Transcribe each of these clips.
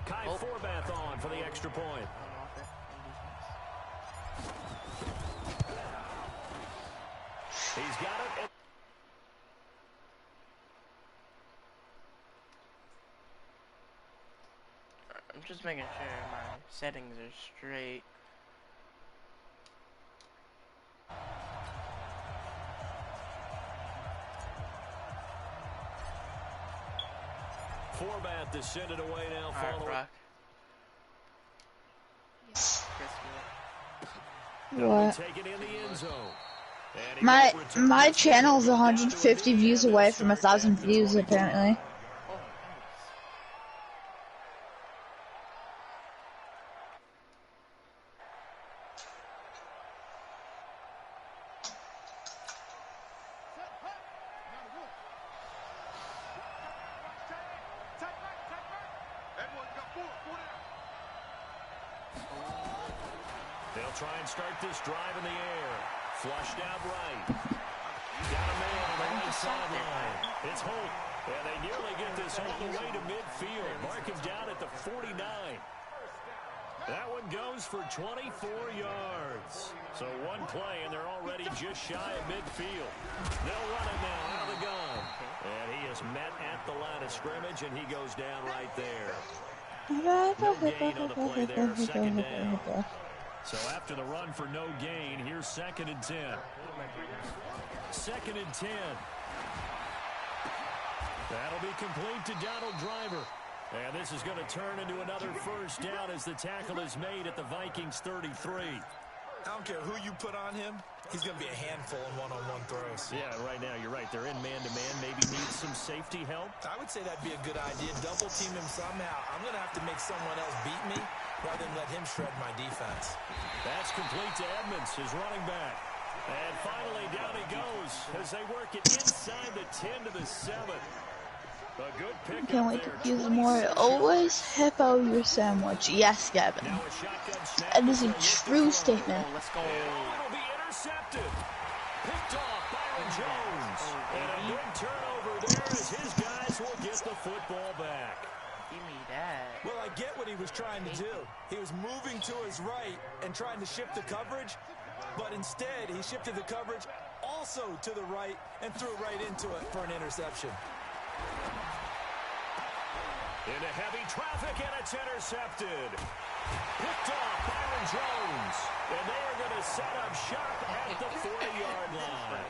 Kai Forbath on for the extra point. He's got it. I'm just making sure my settings are straight. Forbath to send it away now. All right, What? Take it in the end zone. My channel's 150 views away from 1,000 views apparently. They'll try and start this drive in the air. Flushed out right. Got a man on the right sideline. It's Holt. And they nearly get this all the way to midfield. Mark him down at the 49. That one goes for 24 yards. So one play, and they're already just shy of midfield. They'll run it now out of the gun. And he is met at the line of scrimmage, and he goes down right there. No gain on the play there, second down. So after the run for no gain, here's 2nd and 10. 2nd and 10. That'll be complete to Donald Driver. And this is going to turn into another first down as the tackle is made at the Vikings 33. I don't care who you put on him. He's going to be a handful in one-on-one throws. Yeah, right now you're right. They're in man-to-man. Maybe need some safety help. I would say that'd be a good idea. Double team him somehow. I'm going to have to make someone else beat me rather than let him shred my defense. That's complete to Edmonds, his running back. And finally down he goes as they work it inside the 10 to the 7. A good pick. Can't wait to use more. Always hippo your sandwich. Yes, Gavin. That is a true statement. Let's go. It'll be intercepted. Picked off Byron Jones. And a good turnover there as his guys will get the football back. Give me that. Well, I get what he was trying to do. He was moving to his right and trying to shift the coverage, but instead he shifted the coverage also to the right and threw right into it for an interception. Into heavy traffic, and it's intercepted. Picked off Byron Jones. And they are going to set up shop at the 40-yard line.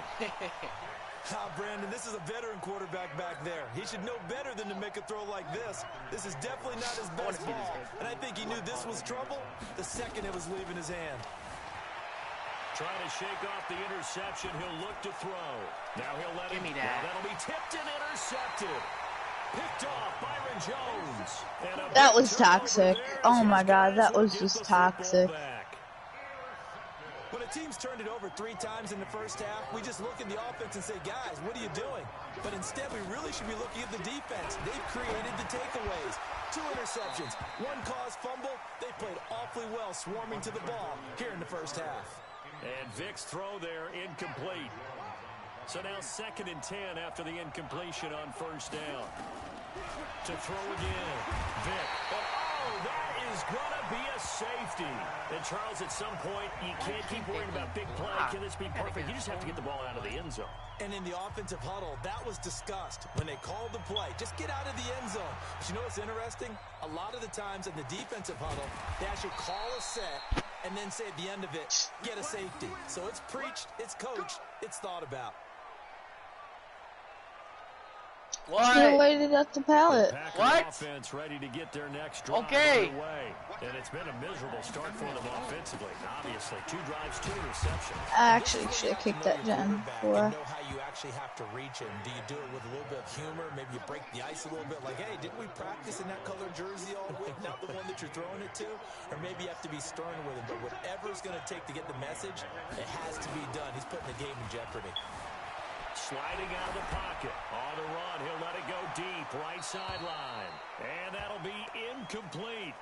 Brandon, this is a veteran quarterback back there. He should know better than to make a throw like this. This is definitely not his best ball. And I think he knew this was trouble the second it was leaving his hand. Trying to shake off the interception. He'll look to throw. Now he'll let him. Give me that. Now that'll be tipped and intercepted. Picked off Byron Jones. That was toxic. Oh my God, that was just toxic. When a team's turned it over 3 times in the first half, we just look at the offense and say, guys, what are you doing? But instead, we really should be looking at the defense. They've created the takeaways. 2 interceptions, 1 caused fumble. They played awfully well swarming to the ball here in the first half. And Vic's throw there incomplete. So now 2nd and 10 after the incompletion on first down. To throw again. Vic. Oh, that is going to be a safety. And Charles, at some point, you can't keep worrying about big play. Can this be perfect? You just have to get the ball out of the end zone. And in the offensive huddle, that was discussed when they called the play. Just get out of the end zone. But you know what's interesting? A lot of the times in the defensive huddle, they actually call a set and then say at the end of it, get a safety. So it's preached, it's coached, it's thought about. What? He waited at the pallet. What? Offense ready to get their next drive underway. And it's been a miserable start for them offensively. Obviously, 2 drives, 2 interceptions. I actually should have kicked that Gen for. You know how you actually have to reach him. Do you do it with a little bit of humor? Maybe you break the ice a little bit, like, hey, didn't we practice in that colored jersey all week? Not the one that you're throwing it to? Or maybe you have to be stern with him. But whatever it's going to take to get the message, it has to be done. He's putting the game in jeopardy. Sliding out of the pocket. On the run, he'll let it go deep, right sideline. And that'll be incomplete.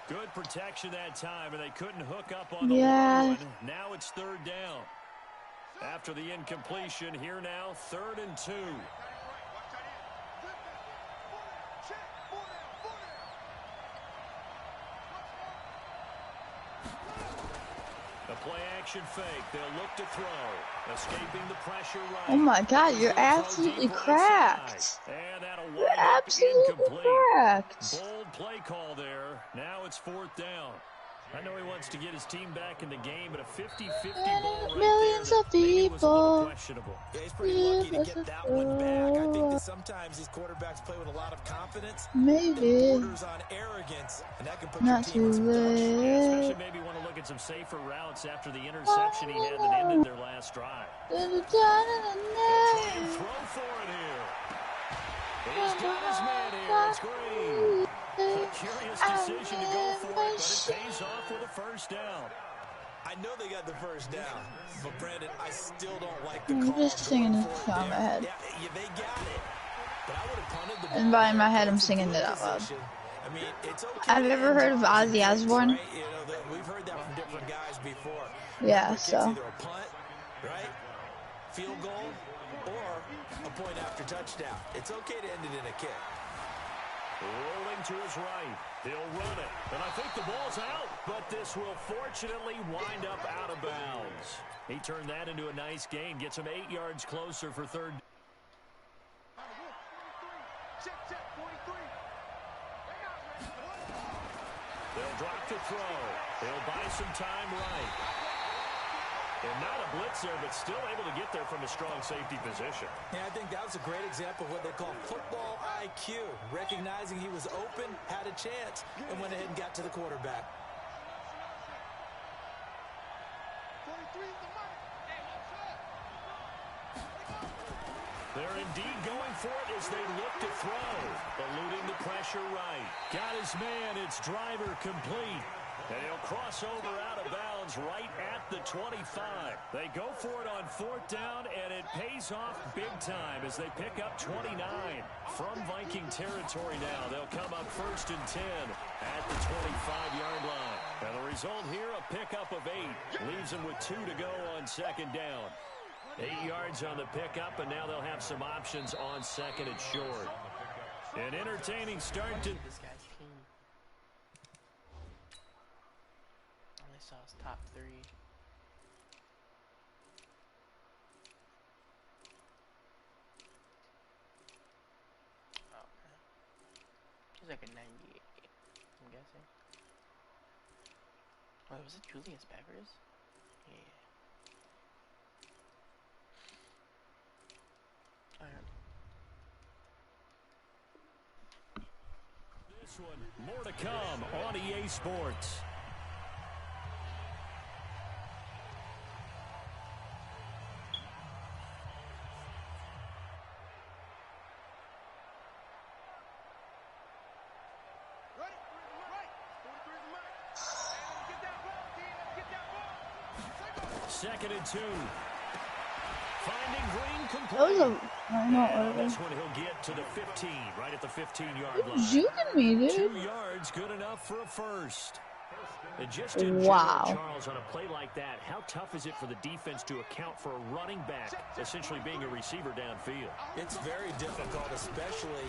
Good protection that time, and they couldn't hook up on the long one. Now it's 3rd down. After the incompletion, here now, 3rd and 2. play action fake. They'll look to throw. Escaping the pressure right. Oh my god, you're absolutely cracked. You're absolutely cracked. Bold play call there. Now it's 4th down. I know he wants to get his team back in the game, but a 50-50 ball right millions there of people. questionable. Yeah, he's pretty lucky to get that one back. I think that sometimes these quarterbacks play with a lot of confidence. Maybe. Borders on arrogance, and that can put Not your team in too some trouble. Yeah, especially late. maybe want to look at some safer routes after the interception he had that ended their last drive. Da-da-da-da-da. Try and throw for it here. He's got his man here. It's Green. A curious decision to go for it, but it pays off with a first down. I know they got the first down, but Brandon, I still don't like the I'm call. just singing this song in my head. Yeah, they got it. But I would have punted the ball. And by my head, I'm singing it out loud. I mean, it's okay. Have you ever heard of Ozzy Osbourne? Right? You know, we've heard that from different guys before. Yeah, It's so. either a punt, right? Field goal, or a point after touchdown. It's okay to end it in a kick. Rolling to his right. He'll run it. And I think the ball's out, but this will fortunately wind up out of bounds. He turned that into a nice gain. Gets him 8 yards closer for 3rd. They'll drop the throw. They'll buy some time right. And not a blitz there, but still able to get there from a strong safety position. Yeah, I think that was a great example of what they call football IQ. Recognizing he was open, had a chance, and went ahead and got to the quarterback. They're indeed going for it as they look to throw. Eluding the pressure right. Got his man. It's driver complete. And he'll cross over out of bounds right at the 25. They go for it on 4th down, and it pays off big time as they pick up 29. From Viking territory now, they'll come up 1st and 10 at the 25-yard line. And the result here, a pickup of 8. Leaves them with 2 to go on 2nd down. 8 yards on the pickup, and now they'll have some options on 2nd and short. An entertaining start to This guy's team. I only saw his top 3. Oh, man. He's like a 98, I'm guessing. Oh, was it Julius Peppers? Yeah. this one. More to come on EA Sports. Second and 2. Finding Green complete. That was a... I don't know what it This is. one he'll get to the 15, right at the 15-yard line. Juking me, dude. 2 yards, good enough for a first. And just in Wow. general, Charles, on a play like that, how tough is it for the defense to account for a running back essentially being a receiver downfield? It's very difficult, especially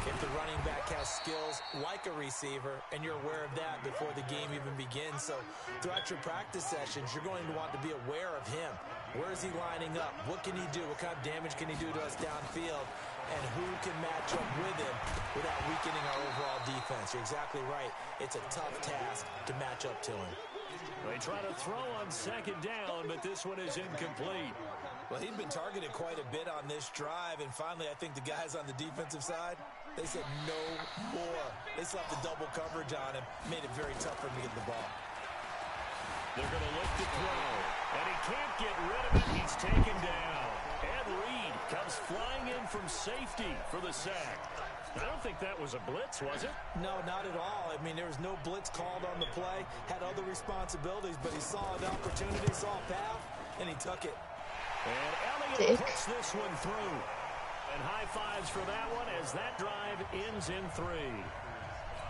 if the running back has skills like a receiver, and you're aware of that before the game even begins. So throughout your practice sessions, you're going to want to be aware of him. Where is he lining up? What can he do? What kind of damage can he do to us downfield? And who can match up with him without weakening our overall defense? You're exactly right. It's a tough task to match up to him. They try to throw on second down, but this one is incomplete. Well, he'd been targeted quite a bit on this drive, and finally I think the guys on the defensive side, they said no more. They slapped the double coverage on him, made it very tough for him to get the ball. They're going to look to throw, and he can't get rid of it. He's taken down. Ed Reed comes flying in from safety for the sack. I don't think that was a blitz, was it? No, not at all. I mean, there was no blitz called on the play, had other responsibilities, but he saw an opportunity, saw a path, and he took it. And Elliott puts this one through. And high fives for that one as that drive ends in 3.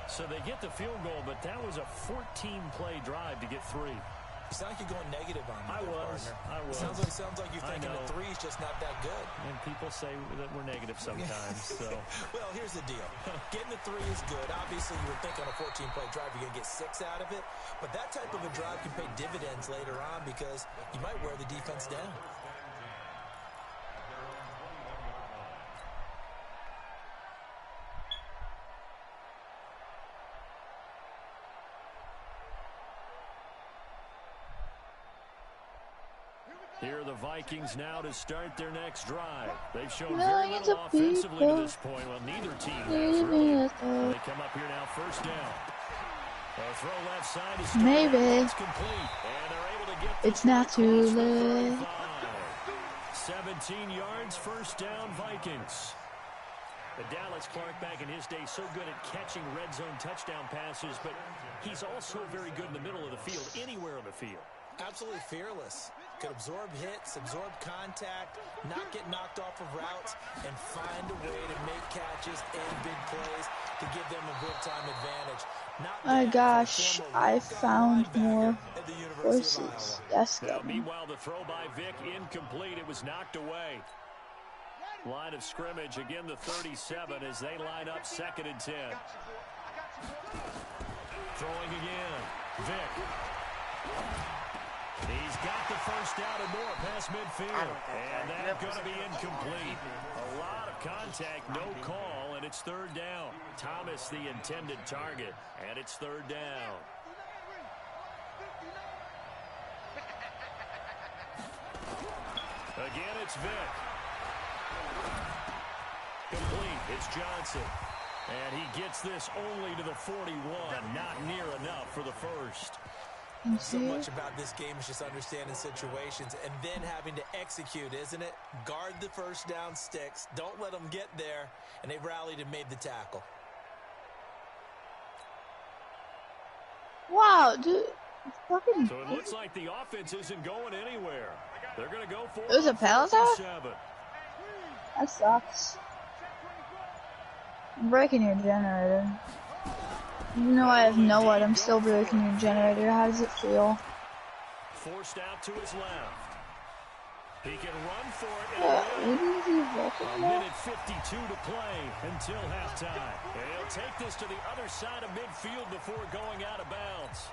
So they get the field goal, but that was a 14-play drive to get 3. You sound like you're going negative on me, partner. I was. Sounds like you're thinking the three's just not that good. And people say that we're negative sometimes. So. Well, here's the deal. Getting the three is good. Obviously, you would think on a 14-play drive you're going to get 6 out of it. But that type of a drive can pay dividends later on because you might wear the defense down. Here are the Vikings now to start their next drive. They've shown very Millions little of offensively people. to this point. Well, neither team has really. They come up here now, first down. They'll throw left side to Maybe. It's complete. And they're able to get It's not too late. 17 yards, first down, Vikings. But Dallas Clark back in his day so good at catching red zone touchdown passes, but he's also very good in the middle of the field, anywhere on the field. Absolutely fearless. Could absorb hits, absorb contact, not get knocked off of routes, and find a way to make catches and big plays to give them a good-time advantage. My gosh, I found more horses. That's now, good. meanwhile, the throw by Vic incomplete. It was knocked away. Line of scrimmage, again the 37 as they line up 2nd and 10. Throwing again, Vic. He's got the first down and more past midfield. And that's going to be incomplete. A lot of contact, no call, and it's 3rd down. Thomas the intended target, and it's 3rd down. Again, it's Vic. Complete. It's Johnson. And he gets this only to the 41. Not near enough for the first. So much about this game is just understanding situations and then having to execute, isn't it? Guard the first down sticks. Don't let them get there. And they've rallied and made the tackle. Wow, dude. Fucking. So it looks like the offense isn't going anywhere. They're going to go for it. There's a penalty? 7. That sucks. I'm breaking your generator. Even though I have no light, I'm still breaking your generator. How does it feel? Forced out to his left. He can run for it. A minute 52 to play until halftime. And he'll take this to the other side of midfield before going out of bounds.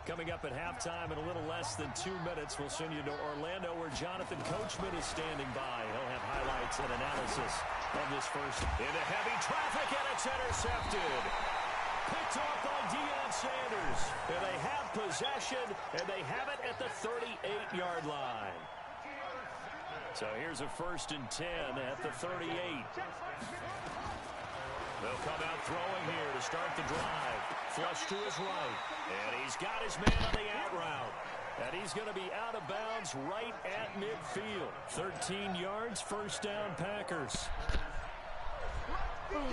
Coming up at halftime in a little less than 2 minutes, we'll send you to Orlando where Jonathan Coachman is standing by. He'll have highlights and analysis of this first. Into heavy traffic, and it's intercepted. Picked off by Deion Sanders. And they have possession, and they have it at the 38-yard line. So here's a 1st and 10 at the 38. They'll come out throwing here to start the drive. Flush to his right. And he's got his man on the out route. And he's going to be out of bounds right at midfield. 13 yards, first down, Packers. From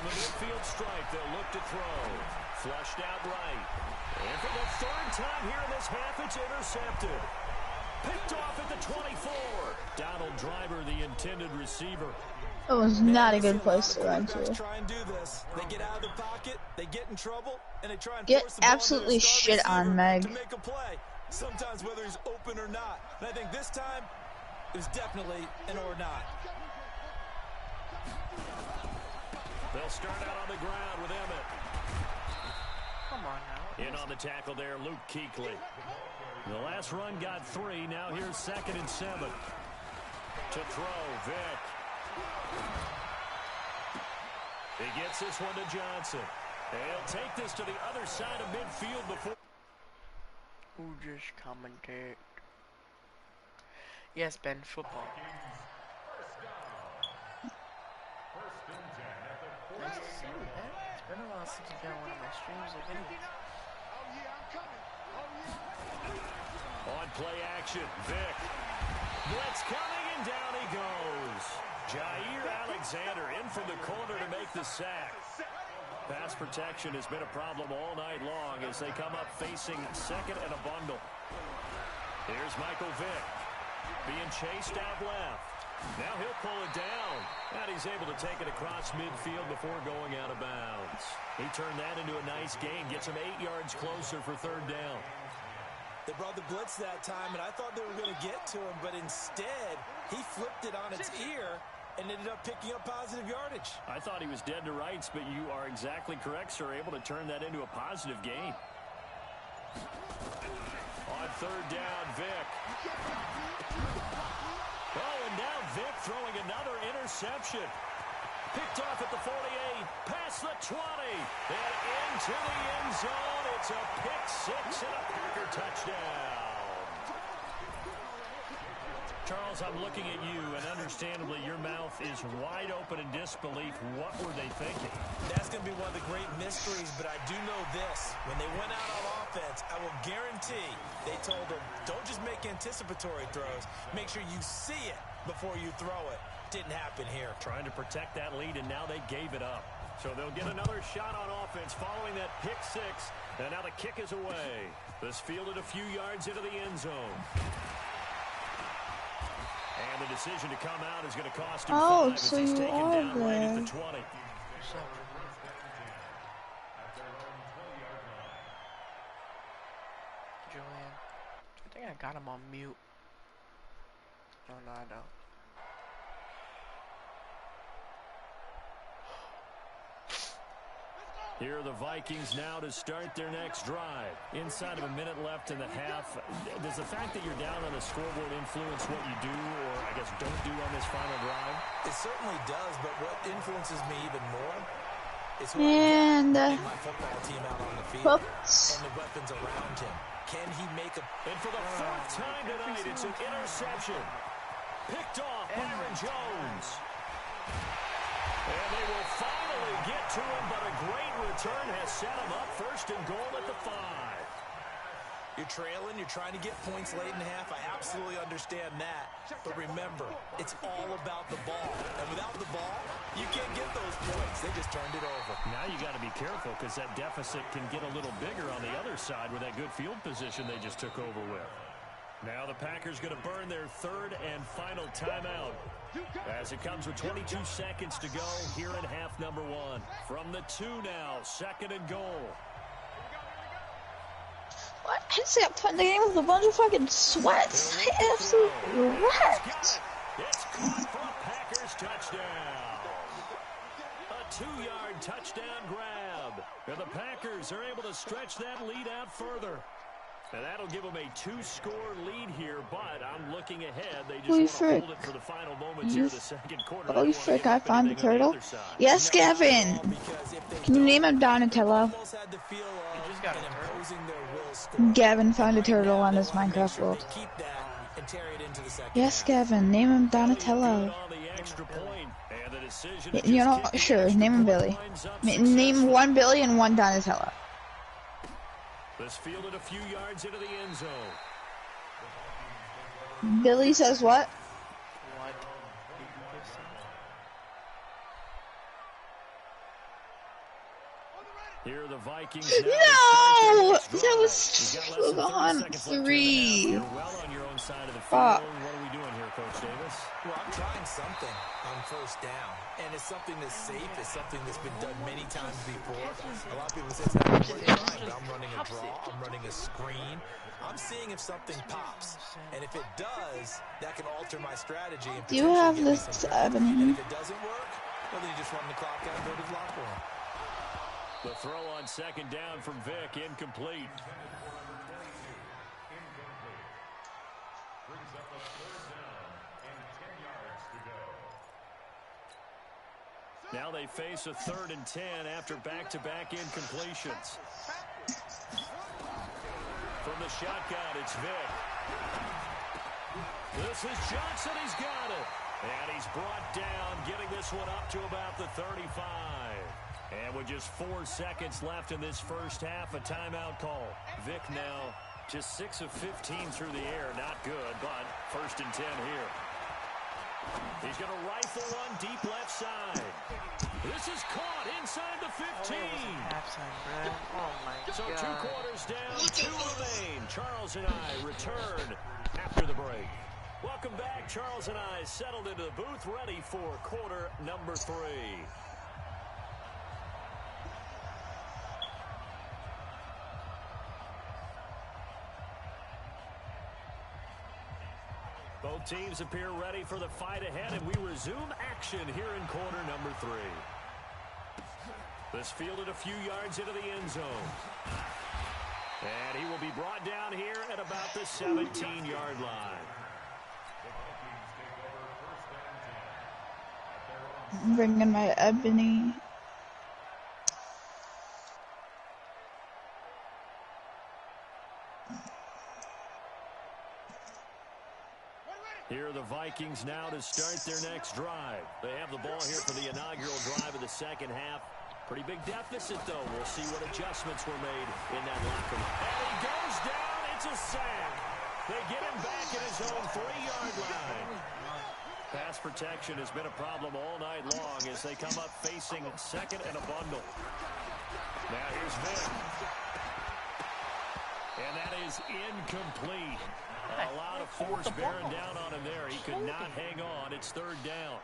the midfield stripe, they'll look to throw. Flushed out right. And for the 3rd time here in this half, it's intercepted. Picked off at the 24. Donald Driver, the intended receiver. It was not a good place to run to. Try and do this. They get out of the pocket, they get in trouble, and they try and Get force the ball absolutely to their shit star on, receiver Meg. to make a play. Sometimes whether he's open or not. And I think this time it was definitely an or not. They'll start out on the ground with Emmett. Come on now. In on the tackle there, Luke Kuechly. The last run got 3. Now here's 2nd and 7. To throw, Vic. He gets this one to Johnson. He'll take this to the other side of midfield before. Who just commented? Yes, Ben, football. Nice to see you, Ben. It's been a while since you've been on one of my streams or videos. On play action, Vic. Blitz coming, and down he goes. Jair Alexander in from the corner to make the sack. Pass protection has been a problem all night long as they come up facing 2nd and a bundle. Here's Michael Vick being chased out left. Now he'll pull it down, and he's able to take it across midfield before going out of bounds. He turned that into a nice gain, gets him 8 yards closer for third down. They brought the blitz that time, and I thought they were going to get to him, but instead, he flipped it on its ear and ended up picking up positive yardage. I thought he was dead to rights, but you are exactly correct, sir, able to turn that into a positive gain. On third down, Vick. Oh, and now Vick throwing another interception. Picked off at the 48, past the 20, and into the end zone. It's a pick six and a Packer touchdown. Charles, I'm looking at you, and understandably, your mouth is wide open in disbelief. What were they thinking? That's going to be one of the great mysteries, but I do know this. When they went out on offense, I will guarantee they told them, don't just make anticipatory throws. Make sure you see it before you throw it. Didn't happen here. Trying to protect that lead, and now they gave it up. So they'll get another shot on offense following that pick six, and now the kick is away. This fielded a few yards into the end zone. And the decision to come out is going to cost him 5 as he's taken down right at the 20. Julian, I think I got him on mute. Oh, no, I don't. Here are the Vikings now to start their next drive. Inside of a minute left in the half. Does the fact that you're down on the scoreboard influence what you do, or I guess don't do on this final drive? It certainly does, but what influences me even more is who my football team out on the field and the weapons around him. Can he make a... And for the fourth time tonight, it's an interception. Picked off Byron Jones. And they will finally get to him, but a great return has set him up first and goal at the 5. You're trailing, you're trying to get points late in the half. I absolutely understand that. But remember, it's all about the ball. And without the ball, you can't get those points. They just turned it over. Now you got to be careful because that deficit can get a little bigger on the other side with that good field position they just took over with. Now the Packers going to burn their third and final timeout as it comes with 22 seconds to go here in half number 1. From the 2 now, second and goal. What? I just got put in the game with a bunch of fucking sweats. I absolutely wrecked. It's caught for a Packers touchdown. A 2-yard touchdown grab. And the Packers are able to stretch that lead out further. And that'll give them a 2-score lead here, but I'm looking ahead. They just want to hold it for the final moments here of the second quarter. Holy frick, I found the turtle. Yes, Gavin. Can you name him Donatello? Gavin found a turtle on his Minecraft world. Yes, Gavin, name him Donatello. You know, sure, name him Billy. Name one Billy and one Donatello. This fielded a few yards into the end zone. Billy says what? Here are the Vikings. No! That was on 3. You're well on your own side of the field. What are we doing here, Coach Davis? Well, I'm trying something on first down. And it's something that's safe. It's something that's been done many times before. A lot of people say it's not really fine, but I'm running a draw. I'm running a screen. I'm seeing if something pops. And if it does, that can alter my strategy. And do you have this 7? And if it doesn't work, well, then you just run the clock out and go to the locker room. The throw on second down from Vick, incomplete. Now they face a 3rd and 10 after back-to-back incompletions. From the shotgun, it's Vick. This is Johnson, he's got it. And he's brought down, getting this one up to about the 35. And with just 4 seconds left in this first half, a timeout call. Vick now just 6 of 15 through the air. Not good, but 1st and 10 here. He's going to rifle one deep left side. This is caught inside the 15. Oh my God. So 2 quarters down, 2 remain. Charles and I return the break. Welcome back. Charles and I settled into the booth, ready for quarter number 3. Both teams appear ready for the fight ahead, and we resume action here in quarter number 3. This fielded a few yards into the end zone. And he will be brought down here at about the 17-yard line. I'm bringing my Ebony. Here are the Vikings now to start their next drive. They have the ball here for the inaugural drive of the second half. Pretty big deficit, though. We'll see what adjustments were made in that locker room. And he goes down. It's a sack. They get him back at his own 3-yard line. Pass protection has been a problem all night long as they come up facing second and a bundle. Now here's Vic. And that is incomplete. A lot of force bearing down on him there. He could not hang on. It's 3rd down.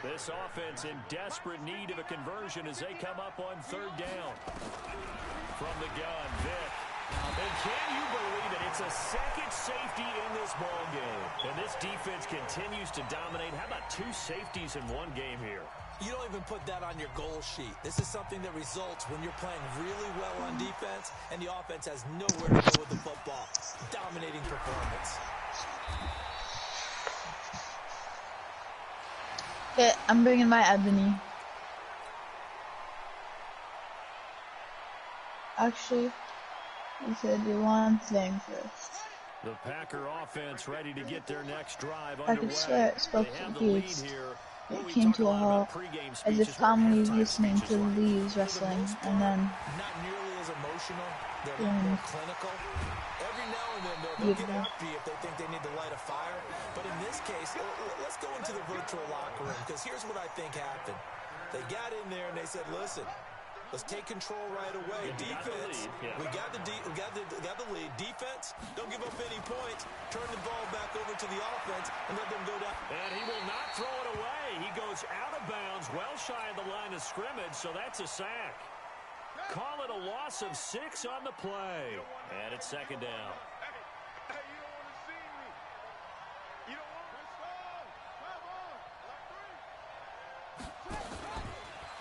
This offense in desperate need of a conversion as they come up on 3rd down. From the gun, Vic. And can you believe it? It's a second safety in this ball game. And this defense continues to dominate. How about 2 safeties in one game here? You don't even put that on your goal sheet. This is something that results when you're playing really well on defense and the offense has nowhere to go with the football. Dominating performance. Okay, I'm bringing my Ebony. Actually, we should do one thing first. The Packer offense ready to get their next drive I could swear it spoke They to have the the lead geese. here. It came to a halt, as if calmly listening to the leaves rustling, and then Not nearly as emotional. They're more clinical. Every now and then they'll get after you if they think they need to light a fire. But in this case, let's go into the virtual locker room, because here's what I think happened. They got in there and they said, listen, let's take control right away. Defense, we got the lead. Defense, don't give up any points. Turn the ball back over to the offense and let them go down. And he will not throw it away. He goes out of bounds, well shy of the line of scrimmage, so that's a sack. Call it a loss of 6 on the play. And it's 2nd down.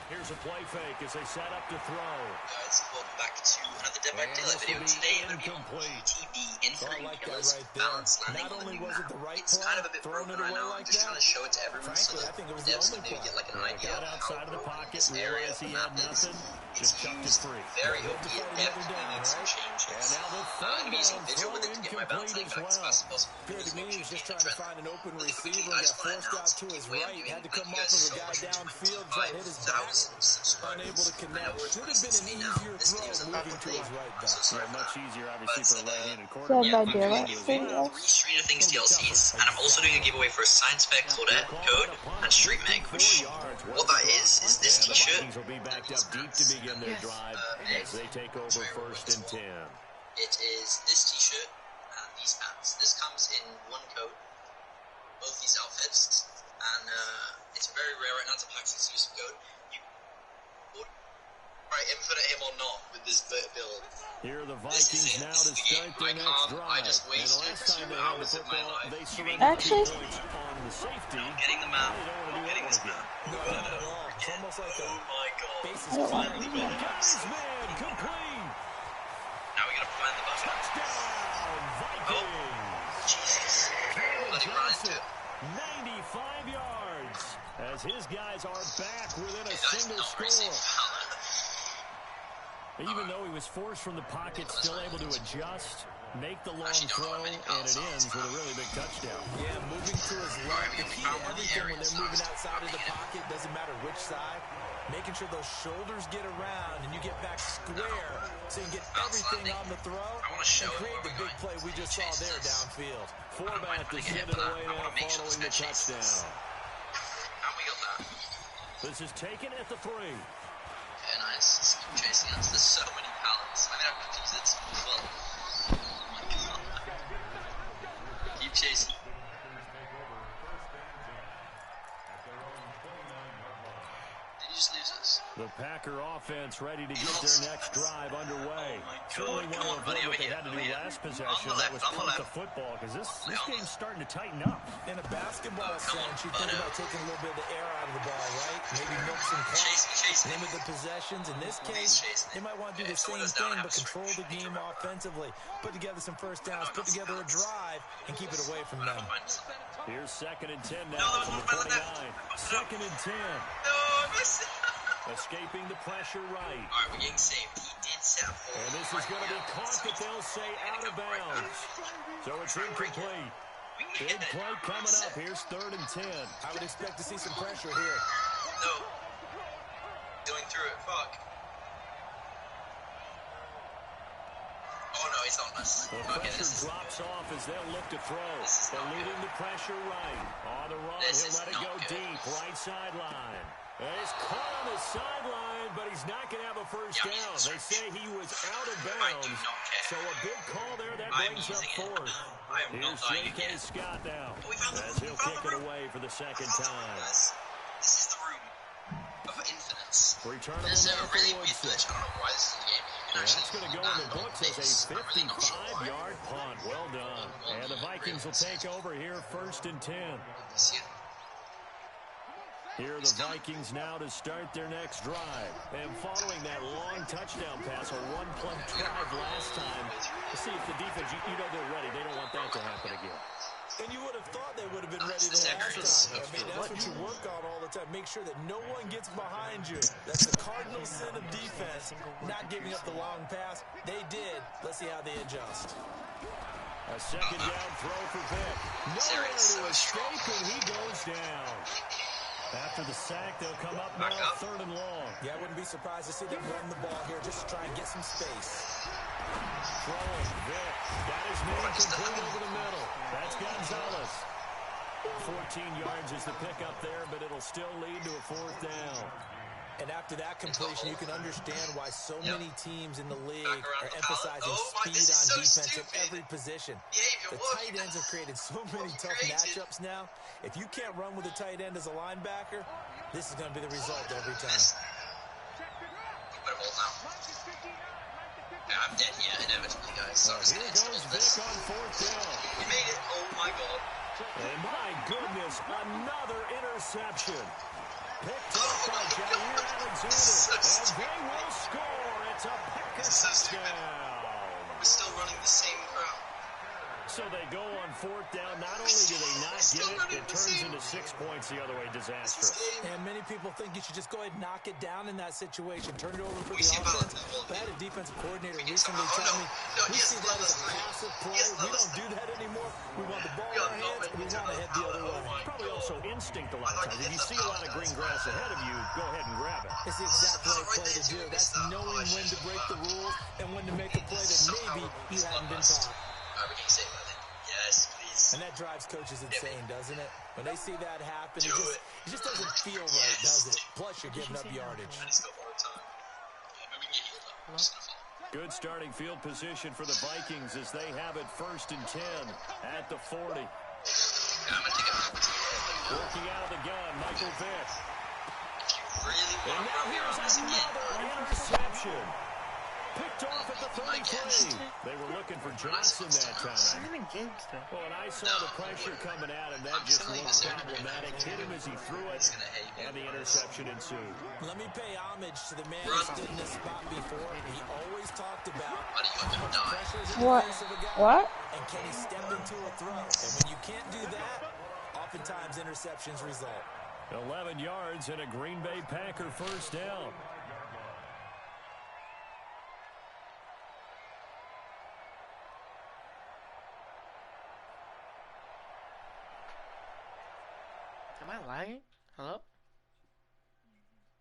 Here's a play fake as they set up to throw. Guys, welcome back to another Dead by Daylight video. Today we're going to be on TV Infinite Killers Balance Landing on the new map. It's kind of a bit broken right now. I'm just trying to show it to everyone so that devs can maybe get like an idea of how broken this area of the map is. It's used very OP at depth. We need some changes. I'm going to be using visual with it to get my balance landing back as fast as possible. Good to me. He's just trying to find an open receiver. Got forced out to his right. Had to come off of a guy downfield. Hit his back. Unable to connect. Should have been an easier throw moving to his right back. Yeah, much easier, obviously, for a right-handed Dead quarterback. by Daylight thing. Three Stranger Things DLCs, and I'm also doing a giveaway for a Science Spec Claudette code and Street Meg, which, what that is this t-shirt. Will be backed up deep to begin their drive as they take over 1st and 10. It is this t-shirt and these hats. This comes in one code, both these outfits, and it's very rare right now to pack exclusive code. Right, infinite him or not with this build. Here are the Vikings now to start their next drive. I just wasted last time they had the football, they surrendered Actually, on the safety. I'm getting the map. I'm getting this map. No. It's almost like Oh my god. base I is don't want finally to do got that. it. Man, complete. Now we gotta find the buffer. Touchdown, Vikings. Jesus. Let him run into it. 95 yards as his guys are back within a That's single not very safe. score. Even though he was forced from the pocket, still able to adjust, make the long throw, and it ends with a really big touchdown. Yeah, moving to his left. The key to everything when they're moving outside of the pocket, doesn't matter which side, making sure those shoulders get around and you get back square so you can get everything on the throw and create the big play we just saw there downfield. Format to send it away now following the touchdown. How we got that? This is taken at the 3. Okay, nice. Just keep chasing us. There's so many pallets. I mean, I could use it as well. Oh my god. Packer offense ready to get their next drive underway. Certainly want to avoid what they had to do last possession. That was punt the football, because this game's starting to tighten up. In a basketball sense, you think about taking a little bit of the air out of the ball, right? Maybe milk some clock, limit the possessions. In this case, they might want to do the same thing, but control the game offensively. Put together some first downs, put together a drive, and keep it away from them. Here's 2nd and 10 now from the 29. 2nd and 10. Escaping the pressure right. Alright, we're getting saved. He did set up. And this is going to be caught, but they'll say out of bounds. So it's incomplete. Big play coming up. Here's 3rd and 10. I would expect to see some pressure here. No. Going through it. Fuck. Oh no, he's on us. The pressure drops off as they'll look to throw. Eluding the pressure right. On the run, he'll let it go deep. Right sideline. He's caught on the sideline, but he's not going to have a first down. They say he was out of bounds. So a big call there. That brings up 4th. Here's J.K. Scott now as he'll kick it away for the 2nd time. This is the room of infinites. Returnable There's now a for really weird Woodson. glitch. I don't know why this is a game. That's going to go in the books as a 55-yard punt. Well done. And the Vikings will take over here 1st and 10. Here are the Vikings now to start their next drive. And following that long touchdown pass, a one-play drive last time, to see if the defense, you know they're ready. They don't want that to happen again. And you would have thought they would have been ready the last time. I mean, that's what you work on all the time. Make sure that no one gets behind you. That's the cardinal sin of defense, not giving up the long pass. They did. Let's see how they adjust. A 2nd down throw for Vick. Nowhere to escape, and he goes down. After the sack, they'll come up now 3rd and long. Yeah, I wouldn't be surprised to see them run the ball here just to try and get some space. Throwing, Vick got his man complete over the middle. That's Gonzalez. 14 yards is the pickup there, but it'll still lead to a 4th down. And after that completion, you can understand why so many teams in the league are emphasizing speed on defense at every position. The tight ends have created so many tough matchups now. If you can't run with a tight end as a linebacker, this is going to be the result every time. I'm dead here, inevitably, guys. Sorry, Here goes Vick on 4th down. We made it. Oh my god. And my goodness, another interception. Picked up by Jair Alexander. And they will score. It's a Packer touchdown. We're still running the same crowd. So they go on 4th down. Not only do they not get it, it turns into 6 points the other way. Disastrous. And many people think you should just go ahead and knock it down in that situation. Turn it over for the offense. But I had a defensive coordinator recently tell me, we see that as a passive play. We don't do that anymore. We want the ball in our hands, and we want to head the other way. Probably also instinct a lot of times. If you see a lot of green grass ahead of you, go ahead and grab it. It's the exact right play to do. That's knowing when to break the rules and when to make a play that maybe you haven't been taught. We can save that. Yes, please. And that drives coaches insane, doesn't it? When they see that happen, it just doesn't feel right, does it? Plus, you're giving up yardage. Good starting field position for the Vikings as they have it 1st and 10 at the 40. Working out of the gun, Michael Vick. And now here's another interception. Picked off at the 33. They were looking for Johnson that time. Well, and I saw the pressure coming at him. That just looked problematic. Hit him as he threw it, and the interception ensued. Let me pay homage to the man who stood in this spot before. He always talked about how much pressure is in the face of a guy. What? And can he step into a throw? And when you can't do that, oftentimes interceptions result. 11 yards and a Green Bay Packer 1st down. Am I lagging? Hello?